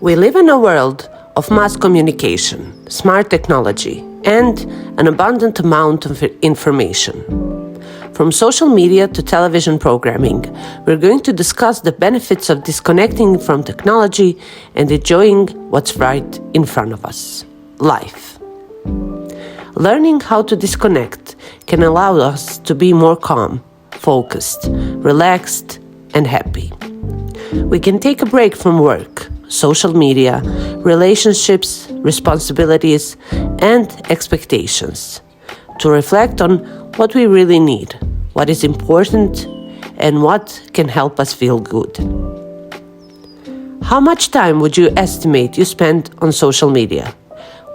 We live in a world of mass communication, smart technology, and an abundant amount of information. From social media to television programming, we're going to discuss the benefits of disconnecting from technology and enjoying what's right in front of us, life. Learning how to disconnect can allow us to be more calm, focused, relaxed, and happy. We can take a break from work, social media, relationships, responsibilities, and expectations to reflect on what we really need, what is important, and what can help us feel good. How much time would you estimate you spend on social media,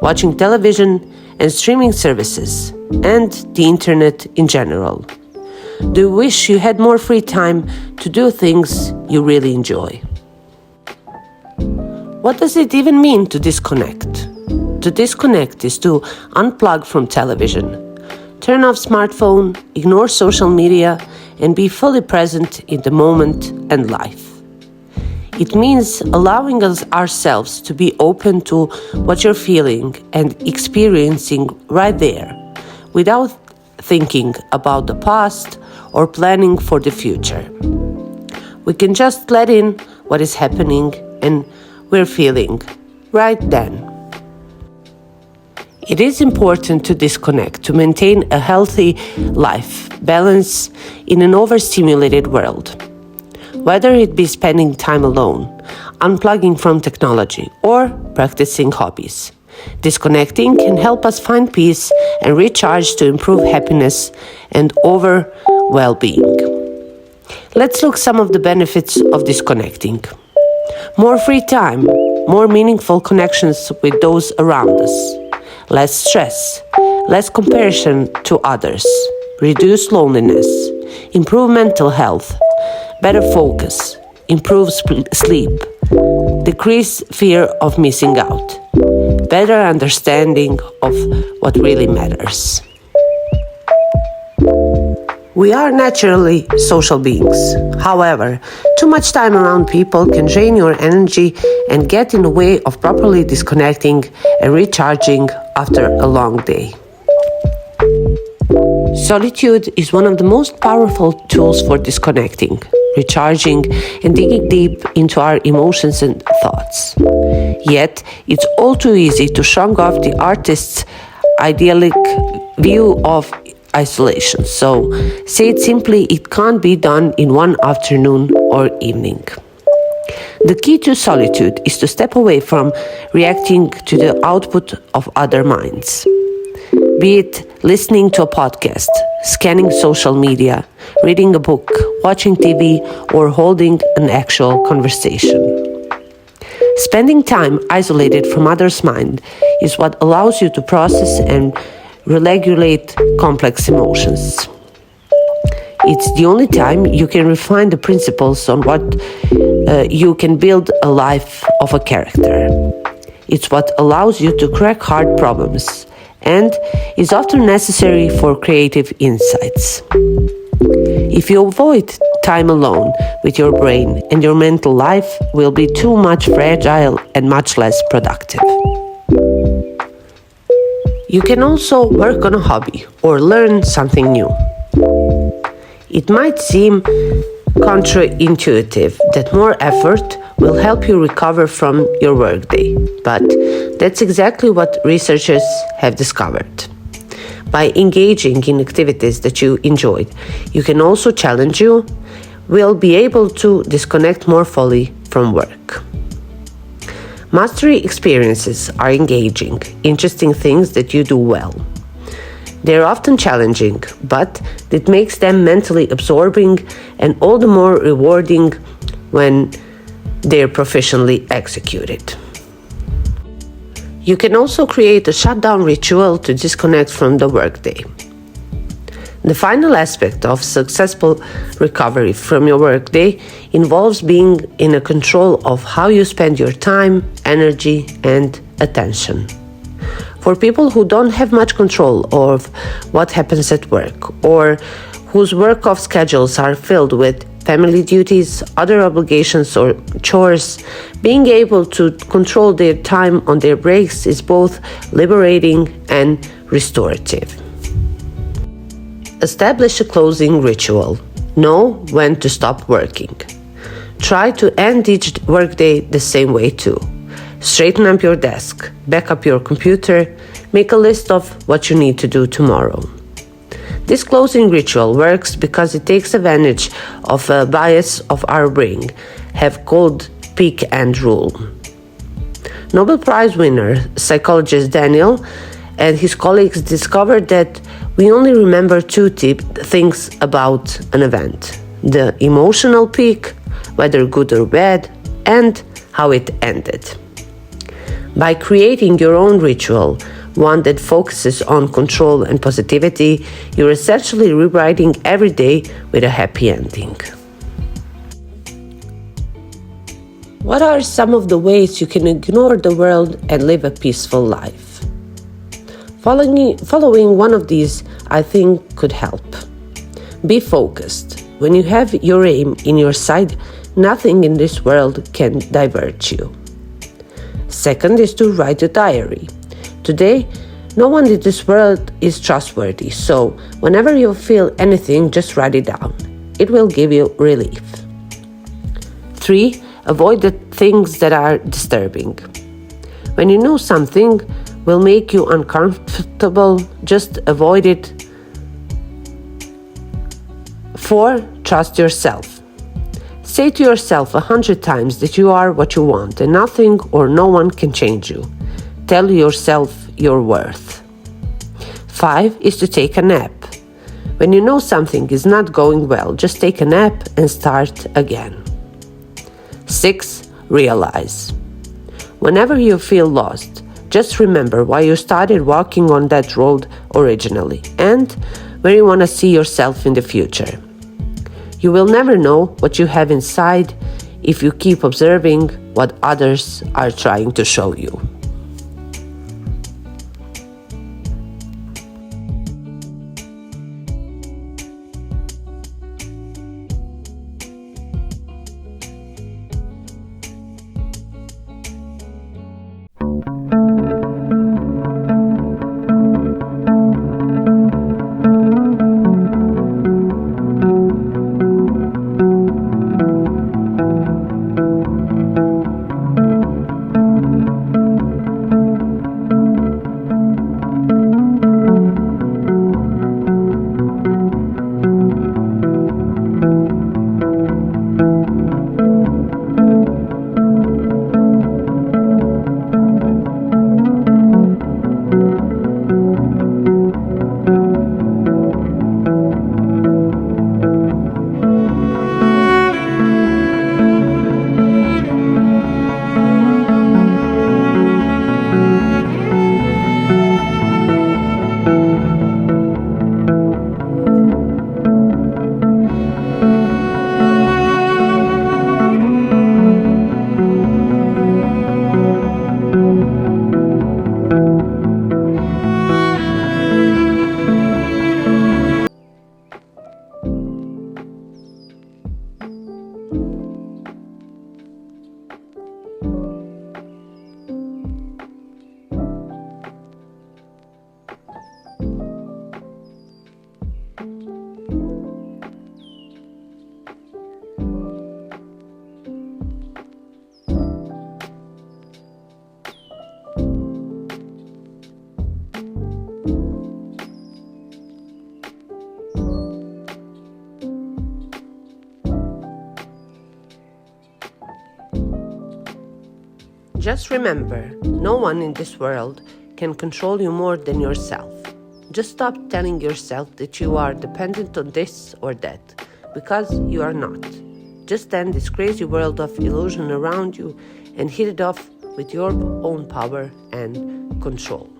watching television and streaming services, and the internet in general? Do you wish you had more free time to do things you really enjoy? What does it even mean to disconnect? To disconnect is to unplug from television, turn off smartphone, ignore social media, and be fully present in the moment and life. It means allowing ourselves to be open to what you're feeling and experiencing right there, without thinking about the past or planning for the future. We can just let in what is happening and we're feeling right then. It is important to disconnect to maintain a healthy life balance in an overstimulated world. Whether it be spending time alone, unplugging from technology, or practicing hobbies, disconnecting can help us find peace and recharge to improve happiness and overall well-being. Let's look at some of the benefits of disconnecting. More free time, more meaningful connections with those around us, less stress, less comparison to others, reduce loneliness, improve mental health, better focus, improve sleep, decrease fear of missing out, better understanding of what really matters. We are naturally social beings. However, too much time around people can drain your energy and get in the way of properly disconnecting and recharging after a long day. Solitude is one of the most powerful tools for disconnecting, recharging, and digging deep into our emotions and thoughts. Yet, it's all too easy to shrug off the artist's idyllic view of isolation. So, say it simply, it can't be done in one afternoon or evening. The key to solitude is to step away from reacting to the output of other minds. Be it listening to a podcast, scanning social media, reading a book, watching TV, or holding an actual conversation. Spending time isolated from others' mind is what allows you to process and regulate complex emotions. It's the only time you can refine the principles on what you can build a life of a character. It's what allows you to crack hard problems and is often necessary for creative insights. If you avoid time alone with your brain, and your mental life will be too much fragile and much less productive. You can also work on a hobby or learn something new. It might seem counterintuitive that more effort will help you recover from your workday, but that's exactly what researchers have discovered. By engaging in activities that you enjoyed, you can also challenge you, will be able to disconnect more fully from work. Mastery experiences are engaging, interesting things that you do well. They're often challenging, but it makes them mentally absorbing and all the more rewarding when they're proficiently executed. You can also create a shutdown ritual to disconnect from the workday. The final aspect of successful recovery from your workday involves being in control of how you spend your time, energy, and attention. For people who don't have much control of what happens at work, or whose work-off schedules are filled with family duties, other obligations or chores, being able to control their time on their breaks is both liberating and restorative. Establish a closing ritual. Know when to stop working. Try to end each workday the same way too. Straighten up your desk, back up your computer, make a list of what you need to do tomorrow. This closing ritual works because it takes advantage of a bias of our brain, have called peak end rule. Nobel Prize winner, psychologist Daniel, and his colleagues discovered that we only remember two things about an event: the emotional peak, whether good or bad, and how it ended. By creating your own ritual, one that focuses on control and positivity, you're essentially rewriting every day with a happy ending. What are some of the ways you can ignore the world and live a peaceful life? Following one of these, I think, could help. Be focused. When you have your aim in your sight, nothing in this world can divert you. Second is to write a diary. Today, no one in this world is trustworthy, so whenever you feel anything, just write it down. It will give you relief. 3. Avoid the things that are disturbing. When you know something will make you uncomfortable, just avoid it. 4. Trust yourself. Say to yourself 100 times that you are what you want and nothing or no one can change you. Tell yourself your worth. 5 is to take a nap. When you know something is not going well, just take a nap and start again. 6. Realize. Whenever you feel lost, just remember why you started walking on that road originally and where you want to see yourself in the future. You will never know what you have inside if you keep observing what others are trying to show you. Just remember, no one in this world can control you more than yourself. Just stop telling yourself that you are dependent on this or that, because you are not. Just end this crazy world of illusion around you and hit it off with your own power and control.